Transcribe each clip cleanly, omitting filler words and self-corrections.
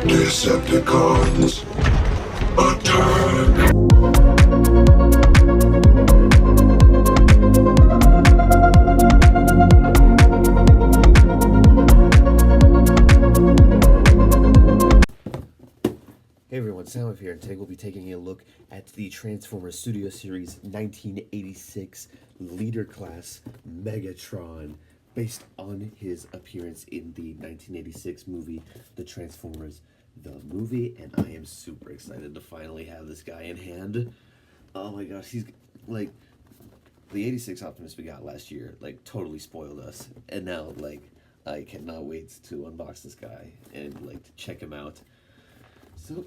Decepticons, attack! Hey everyone, Sam here, and today we'll be taking a look at the Transformers Studio Series 1986 Leader Class Megatron, based on his appearance in the 1986 movie, The Transformers, the movie, and I am super excited to finally have this guy in hand. Oh my gosh, he's like, the 86 Optimus we got last year, like, totally spoiled us, and now, like, I cannot wait to unbox this guy and, like, to check him out. So,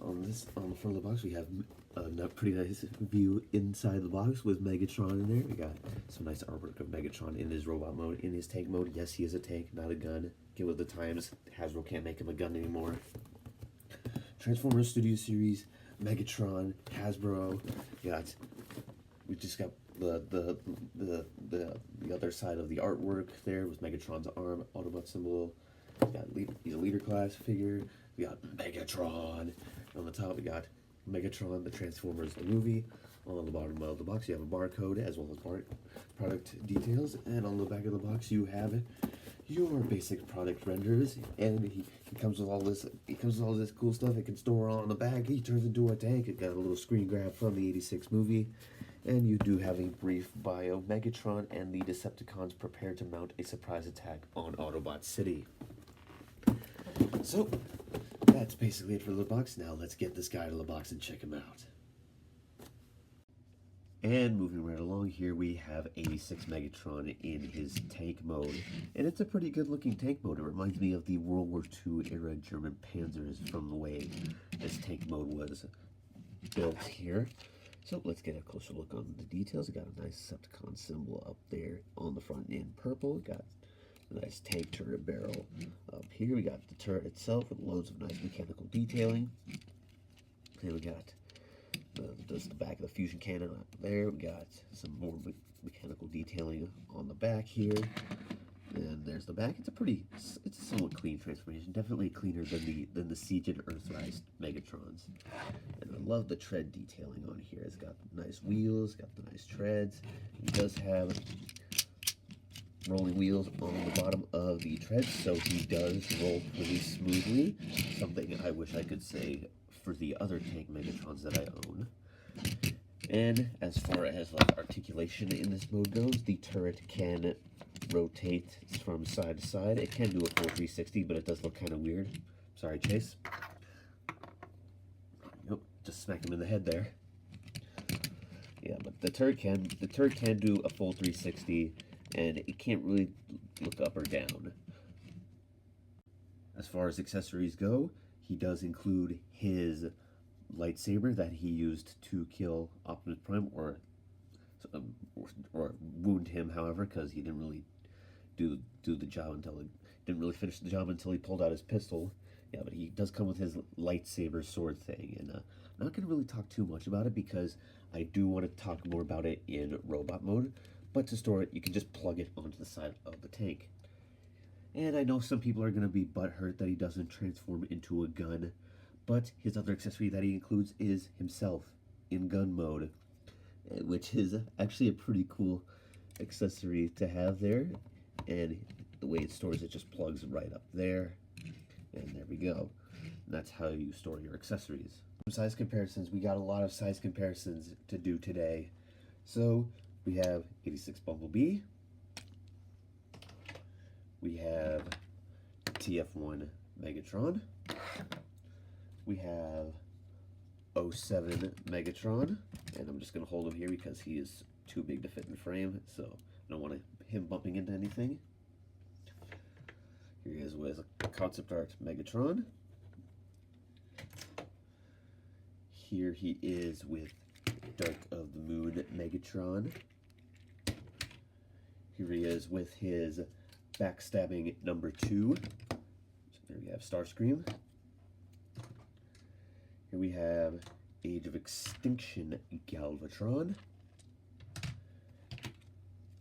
on the front of the box, we have a pretty nice view inside the box with Megatron in there. We got some nice artwork of Megatron in his robot mode, in his tank mode. Yes, he is a tank, not a gun. Get with the times. Hasbro can't make him a gun anymore. Transformers Studio Series, Megatron, Hasbro. We just got the other side of the artwork there with Megatron's arm, Autobot symbol. We got the Leader Class figure. We got Megatron. On the top, we got Megatron, the Transformers, the movie. On the bottom of the box, you have a barcode as well as product details. And on the back of the box, you have your basic product renders. And he comes with all this. He comes with all this cool stuff. It can store on the back. He turns into a tank. It got a little screen grab from the '86 movie. And you do have a brief bio. Megatron and the Decepticons prepare to mount a surprise attack on Autobot City. So, that's basically it for the box. Now let's get this guy to the box and check him out. And moving right along here, we have 86 Megatron in his tank mode. And it's a pretty good looking tank mode. It reminds me of the World War II era German Panzers from the way this tank mode was built here. So let's get a closer look on the details. We got a nice Decepticon symbol up there on the front in purple. We got a nice tank turret barrel up here. We got the turret itself with loads of nice mechanical detailing. And we got just the back of the fusion cannon up there. We got some more mechanical detailing on the back here. And there's the back. It's a somewhat clean transformation. Definitely cleaner than the Siege and Earthrise Megatrons. And I love the tread detailing on here. It's got nice wheels, got the nice treads. It does have rolling wheels on the bottom of the treads, so he does roll pretty smoothly. Something I wish I could say for the other tank Megatrons that I own. And as far as like articulation in this mode goes, the turret can rotate from side to side. It can do a full 360, but it does look kind of weird. Sorry, Chase. Nope, just smacked him in the head there. Yeah, but the turret can do a full 360. And it can't really look up or down. As far as accessories go, he does include his lightsaber that he used to kill Optimus Prime, or wound him, however, because he didn't really do the job didn't really finish the job until he pulled out his pistol. Yeah, but he does come with his lightsaber sword thing, and I'm not going to really talk too much about it because I do want to talk more about it in robot mode. But to store it, you can just plug it onto the side of the tank. And I know some people are going to be butthurt that he doesn't transform into a gun, but his other accessory that he includes is himself in gun mode, which is actually a pretty cool accessory to have there. And the way it stores it just plugs right up there. And there we go. And that's how you store your accessories. Some size comparisons. We got a lot of size comparisons to do today. So we have 86 Bumblebee. We have TF1 Megatron. We have 07 Megatron. And I'm just going to hold him here because he is too big to fit in the frame. So I don't want him bumping into anything. Here he is with concept art Megatron. Here he is with Dark of the Moon Megatron. Here he is with his backstabbing number 2. So there we have Starscream. Here we have Age of Extinction Galvatron.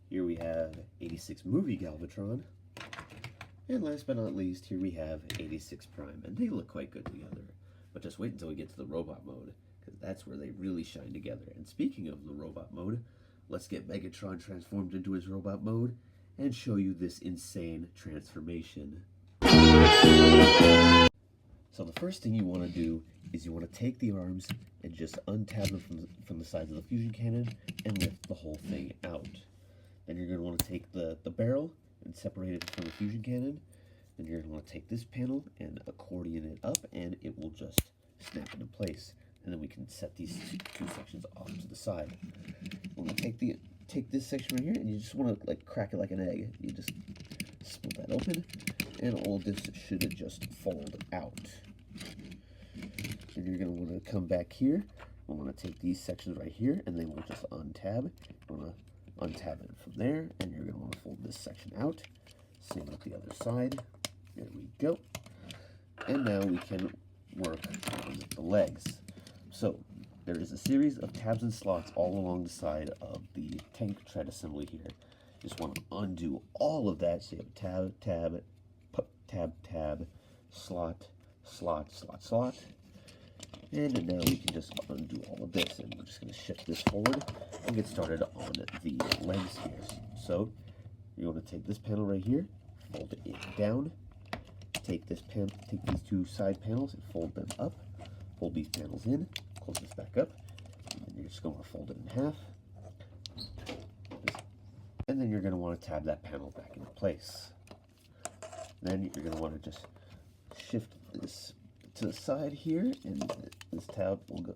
Here we have 86 movie Galvatron. And last but not least, here we have 86 Prime, and they look quite good together. But just wait until we get to the robot mode, because that's where they really shine together. And speaking of the robot mode, let's get Megatron transformed into his robot mode and show you this insane transformation. So the first thing you want to do is you want to take the arms and just untab them from the sides of the fusion cannon and lift the whole thing out. Then you're going to want to take the barrel and separate it from the fusion cannon. Then you're going to want to take this panel and accordion it up, and it will just snap into place. And then we can set these two sections off to the side. We're going to take this section right here, and you just want to like crack it like an egg. You just split that open, and all this should just fold out. And you're going to want to come back here. We want to take these sections right here, and then we'll just untab. You want to untab it from there, and you're going to want to fold this section out. Same with the other side. There we go. And now we can work on the legs. So there is a series of tabs and slots all along the side of the tank tread assembly here. Just want to undo all of that. So you have tab, tab, tab, tab, slot, slot, slot, slot. And now we can just undo all of this, and we're just going to shift this forward and get started on the legs here. So you want to take this panel right here, fold it down, take these two side panels and fold them up, fold these panels in, close this back up, and then you're just going to fold it in half, and then you're going to want to tab that panel back into place. Then you're going to want to just shift this to the side here, and this tab will go.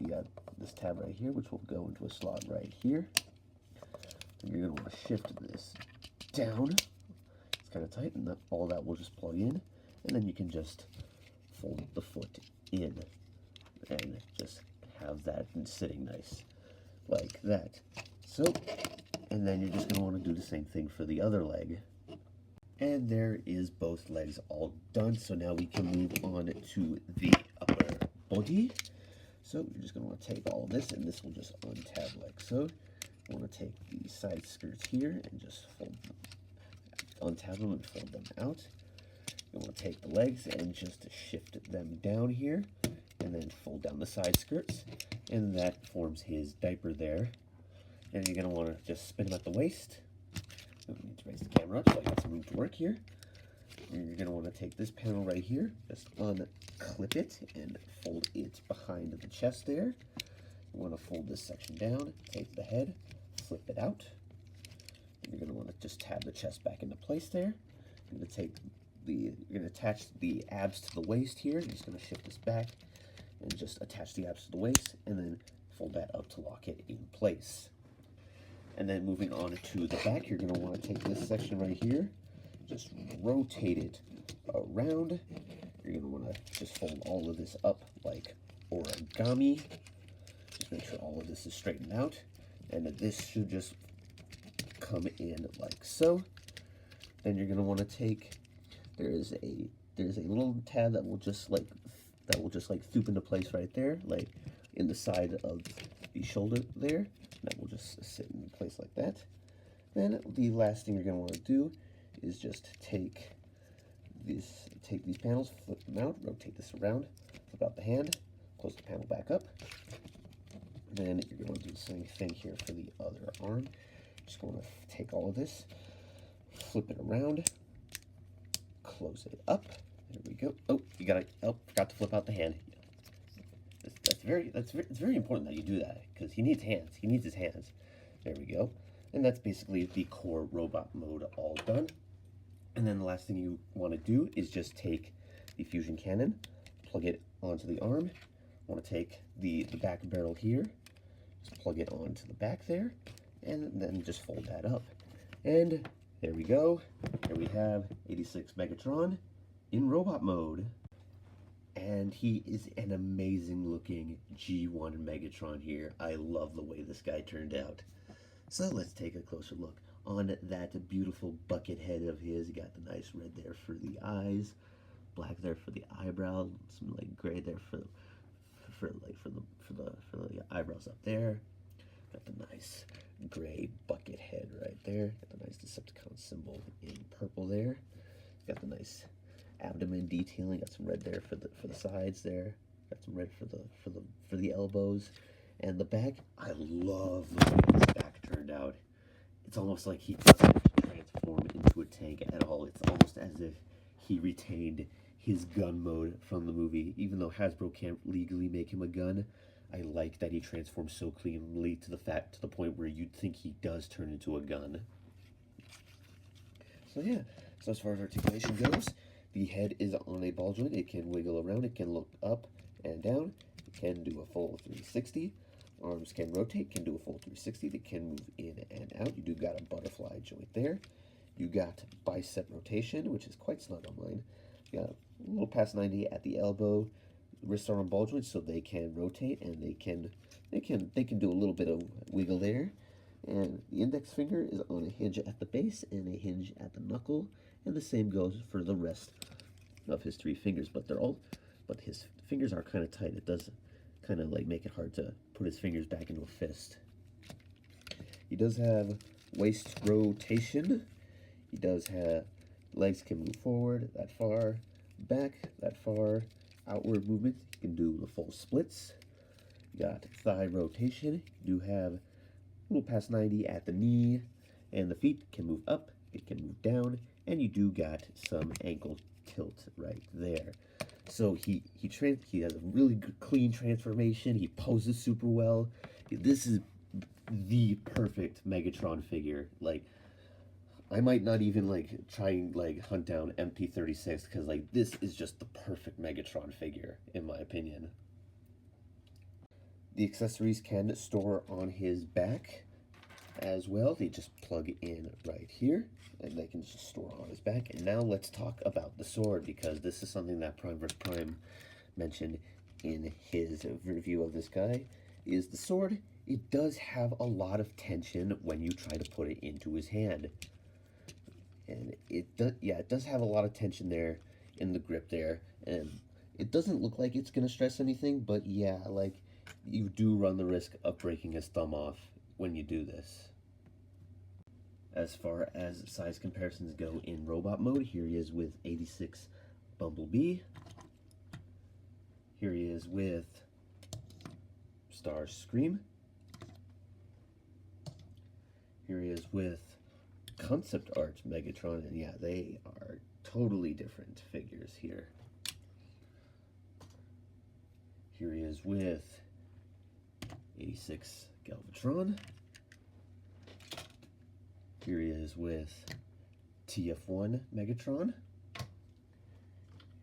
We got this tab right here, which will go into a slot right here. And you're going to want to shift this down. It's kind of tight, and all that will just plug in, and then you can just fold the foot in and just have that sitting nice like that. So, and then you're just going to want to do the same thing for the other leg. And there is both legs all done. So now we can move on to the upper body. So you're just going to want to take all of this, and this will just untab like so. You want to take the side skirts here and just fold them, untab them and fold them out. You want to take the legs and just shift them down here, and then fold down the side skirts, and that forms his diaper there. And you're going to want to just spin him at the waist. We need to raise the camera up so I got some room to work here. And you're going to want to take this panel right here, just unclip it and fold it behind the chest there. You want to fold this section down, take the head, flip it out. And you're going to want to just tab the chest back into place there. You're going to attach the abs to the waist here. You're just going to shift this back and just attach the abs to the waist, and then fold that up to lock it in place. And then moving on to the back, you're going to want to take this section right here, just rotate it around. You're going to want to just fold all of this up like origami. Just make sure all of this is straightened out, and this should just come in like so. Then you're going to want to take, there's a little tab that will just like swoop into place right there, like in the side of the shoulder there. That will just sit in place like that. Then the last thing you're going to want to do is just take these panels, flip them out, rotate this around, flip out the hand, close the panel back up. Then you're going to do the same thing here for the other arm. Just going to take all of this, flip it around, close it up. There we go. Oh, forgot to flip out the hand. It's very important that you do that, because he needs hands. He needs his hands. There we go. And that's basically the core robot mode all done. And then the last thing you want to do is just take the fusion cannon, plug it onto the arm. You want to take the back barrel here, just plug it onto the back there, and then just fold that up. And there we go. Here we have 86 Megatron in robot mode. And he is an amazing looking G1 Megatron here. I love the way this guy turned out. So let's take a closer look on that beautiful bucket head of his. You got the nice red there for the eyes, black there for the eyebrow, some like gray there for the eyebrows up there. Got the nice gray bucket head right there. Got the nice Decepticon symbol in purple there. Got the nice abdomen detailing. Got some red there for the sides there. Got some red for the elbows. And the back, I love the way this back turned out. It's almost like he doesn't transform into a tank at all. It's almost as if he retained his gun mode from the movie. Even though Hasbro can't legally make him a gun, I like that he transforms so cleanly to the point where you'd think he does turn into a gun. So yeah, so as far as articulation goes, the head is on a ball joint. It can wiggle around. It can look up and down. It can do a full 360. Arms can rotate, can do a full 360. They can move in and out. You do got a butterfly joint there. You got bicep rotation, which is quite snug on mine. You got a little past 90 at the elbow. Wrist arm ball joints, so they can rotate and they can do a little bit of wiggle there. And the index finger is on a hinge at the base and a hinge at the knuckle, and the same goes for the rest of his 3 fingers. But his fingers are kind of tight. It does kind of like make it hard to put his fingers back into a fist. He does have waist rotation. He does have legs can move forward that far, back that far, outward movement. You can do the full splits. You got thigh rotation. You do have a little past 90 at the knee, and the feet can move up, it can move down, and you do got some ankle tilt right there. So he has a really good, clean transformation. He poses super well. This is the perfect Megatron figure. Like, I might not even like try and like hunt down MP36 because like this is just the perfect Megatron figure in my opinion. The accessories can store on his back as well. They just plug in right here and they can just store on his back. And now let's talk about the sword, because this is something that Prime vs. Prime mentioned in his review of this guy, is the sword. It does have a lot of tension when you try to put it into his hand. And it does have a lot of tension there in the grip there. And it doesn't look like it's going to stress anything, but yeah, like you do run the risk of breaking his thumb off when you do this. As far as size comparisons go in robot mode, here he is with 86 Bumblebee. Here he is with Starscream. Here he is with concept art Megatron, and yeah, they are totally different figures here. Here he is with 86 Galvatron. Here he is with TF1 Megatron.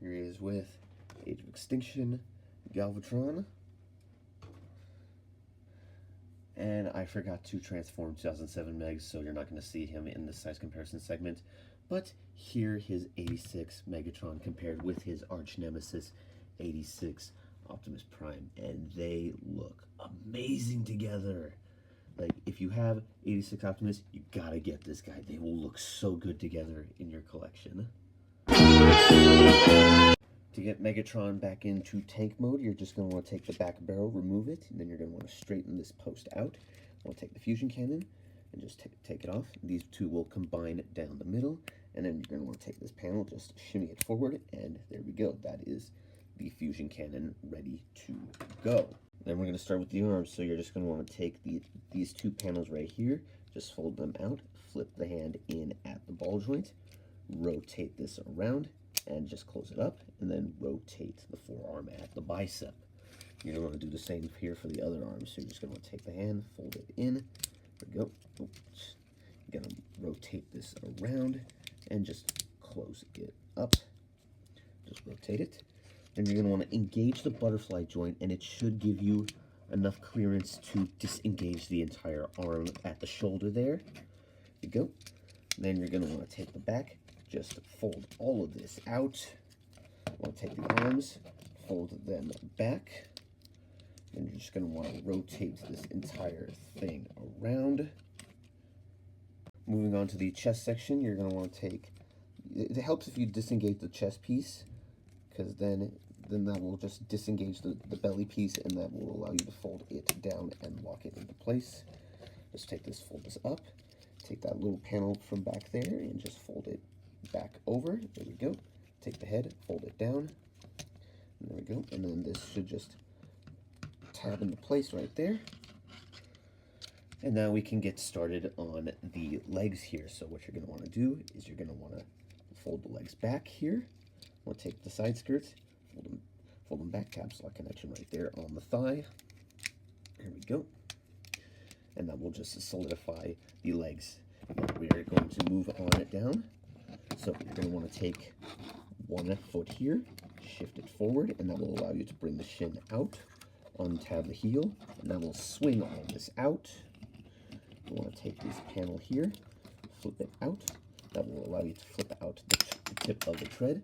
Here he is with Age of Extinction Galvatron. And I forgot to transform 2007 Megs, so you're not going to see him in the size comparison segment. But here his 86 Megatron compared with his arch nemesis 86 Optimus Prime, and they look amazing together. Like, if you have 86 Optimus, you gotta get this guy. They will look so good together in your collection. To get Megatron back into tank mode, you're just going to want to take the back barrel, remove it, and then you're going to want to straighten this post out. We'll take the fusion cannon and just take it off. These two will combine down the middle, and then you're going to want to take this panel, just shimmy it forward, and there we go. That is the fusion cannon ready to go. Then we're going to start with the arms, so you're just going to want to take these two panels right here, just fold them out, flip the hand in at the ball joint, rotate this around, and just close it up, and then rotate the forearm at the bicep. You're going to want to do the same here for the other arm, so you're just going to want to take the hand, fold it in, there we go. Oops. You're going to rotate this around, and just close it up. Just rotate it. Then you're going to want to engage the butterfly joint, and it should give you enough clearance to disengage the entire arm at the shoulder there. There you go. Then you're going to want to take the back, just fold all of this out. Want to take the arms, fold them back. Then you're just going to want to rotate this entire thing around. Moving on to the chest section, you're going to want to take, it helps if you disengage the chest piece, because then then that will just disengage the belly piece, and that will allow you to fold it down and lock it into place. Just take this, fold this up, take that little panel from back there and just fold it back over. There we go. Take the head, fold it down. And there we go. And then this should just tab into place right there. And now we can get started on the legs here. So what you're going to want to do is you're going to want to fold the legs back here. We'll take the side skirts, fold them back, tab slot connection right there on the thigh. There we go. And that will just solidify the legs. Now we are going to move on it down. So you're going to want to take one foot here, shift it forward, and that will allow you to bring the shin out, untab the heel, and that will swing all this out. You want to take this panel here, flip it out. That will allow you to flip out the tip of the tread.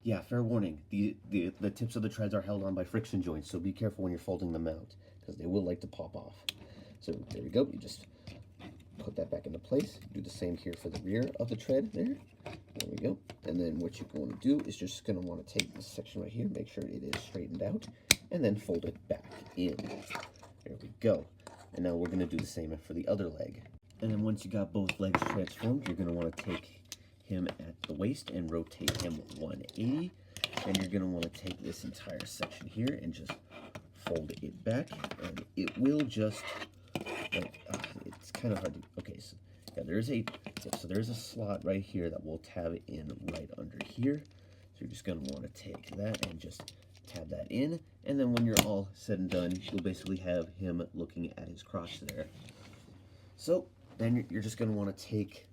Yeah, fair warning, the tips of the treads are held on by friction joints, so be careful when you're folding them out, because they will like to pop off. So there we go, you just put that back into place. Do the same here for the rear of the tread there. There we go. And then what you're going to do is just going to want to take this section right here, make sure it is straightened out, and then fold it back in. There we go. And now we're going to do the same for the other leg. And then once you got both legs transformed, you're going to want to take him at the waist and rotate him 180. And you're going to want to take this entire section here and just fold it back. And it will just... it's kind of hard to, okay, so yeah, there's a slot right here that will tab in right under here. So you're just going to want to take that and just tab that in, and then when you're all said and done, you'll basically have him looking at his crotch there. So then you're just going to want to take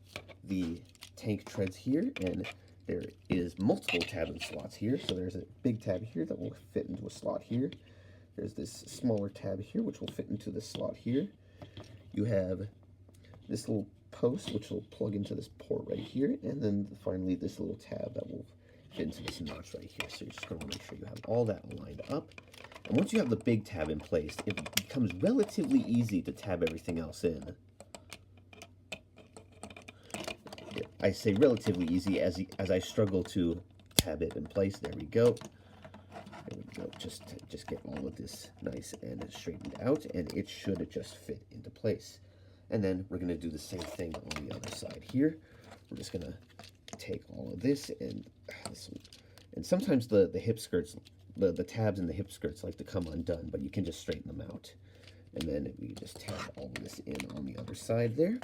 the tank treads here, and there is multiple tabbing slots here. So there's a big tab here that will fit into a slot here. There's this smaller tab here which will fit into this slot here. You have this little post which will plug into this port right here, and then finally this little tab that will fit into this notch right here. So you're just going to make sure you have all that lined up. And once you have the big tab in place, it becomes relatively easy to tab everything else in. I say relatively easy as I struggle to tab it in place. There we go. There we go. Just get all of this nice and straightened out, and it should just fit into place. And then we're going to do the same thing on the other side here. We're just going to take all of this, and sometimes the hip skirts, the tabs in the hip skirts like to come undone, but you can just straighten them out. And then we just tab all of this in on the other side there.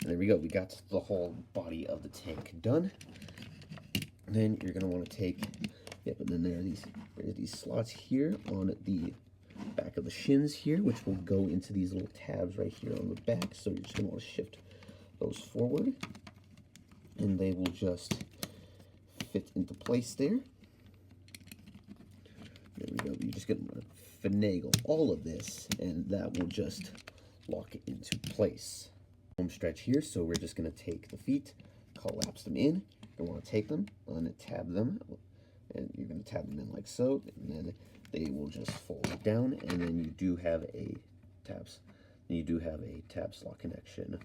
And there we go. We got the whole body of the tank done. And then you're going to want to take, yep, and then there's these slots here on the back of the shins here, which will go into these little tabs right here on the back. So you're just going to want to shift those forward, and they will just fit into place there. There we go. You're just going to finagle all of this, and that will just lock it into place. Home stretch here, so we're just going to take the feet, collapse them in. You want to take them, untab them, and you're going to tab them in like so, and then they will just fold down, and then you do have a tab slot connection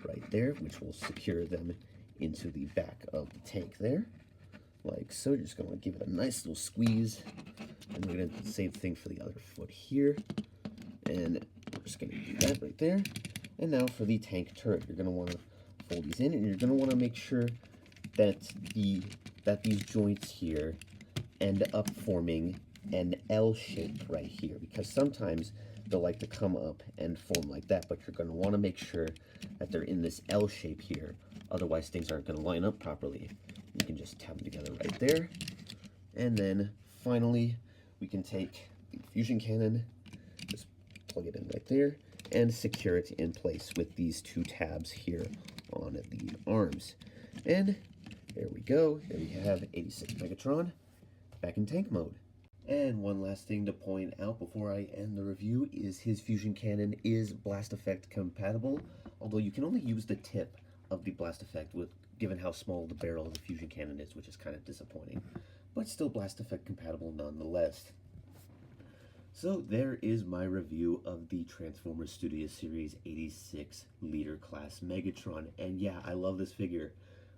right there, which will secure them into the back of the tank there, like so. You're just going to give it a nice little squeeze, and we're going to do the same thing for the other foot here, and we're just going to do that right there. And now for the tank turret, you're going to want to fold these in, and you're going to want to make sure that these joints here end up forming an L shape right here, because sometimes they'll like to come up and form like that, but you're going to want to make sure that they're in this L shape here, otherwise things aren't going to line up properly. You can just tab them together right there, and then finally we can take the fusion cannon, just plug it in right there, and secure it in place with these two tabs here on the arms. And there we go. There we have 86 Megatron back in tank mode. And one last thing to point out before I end the review is his fusion cannon is blast effect compatible, although you can only use the tip of the blast effect given how small the barrel of the fusion cannon is, which is kind of disappointing, but still blast effect compatible nonetheless. So there is my review of the Transformers Studio Series 86 Leader Class Megatron, and yeah, I love this figure.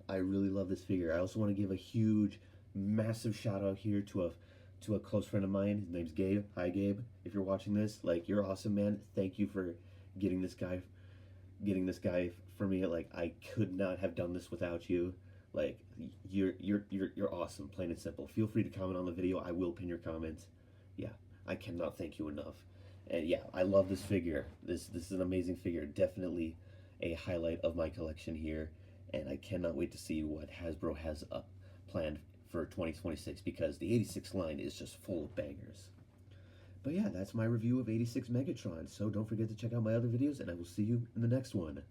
I really love this figure. I also want to give a huge massive shout out here to a close friend of mine. His name's Gabe. Hi Gabe, if you're watching this, like, you're awesome, man. Thank you for getting this guy for me. Like, I could not have done this without you. Like, you're awesome, plain and simple. Feel free to comment on the video. I will pin your comments. Yeah, I cannot thank you enough. And yeah, I love this figure. This is an amazing figure. Definitely a highlight of my collection here, and I cannot wait to see what Hasbro has up planned for 2026, because the 86 line is just full of bangers. But yeah, that's my review of 86 Megatron. So don't forget to check out my other videos, and I will see you in the next one.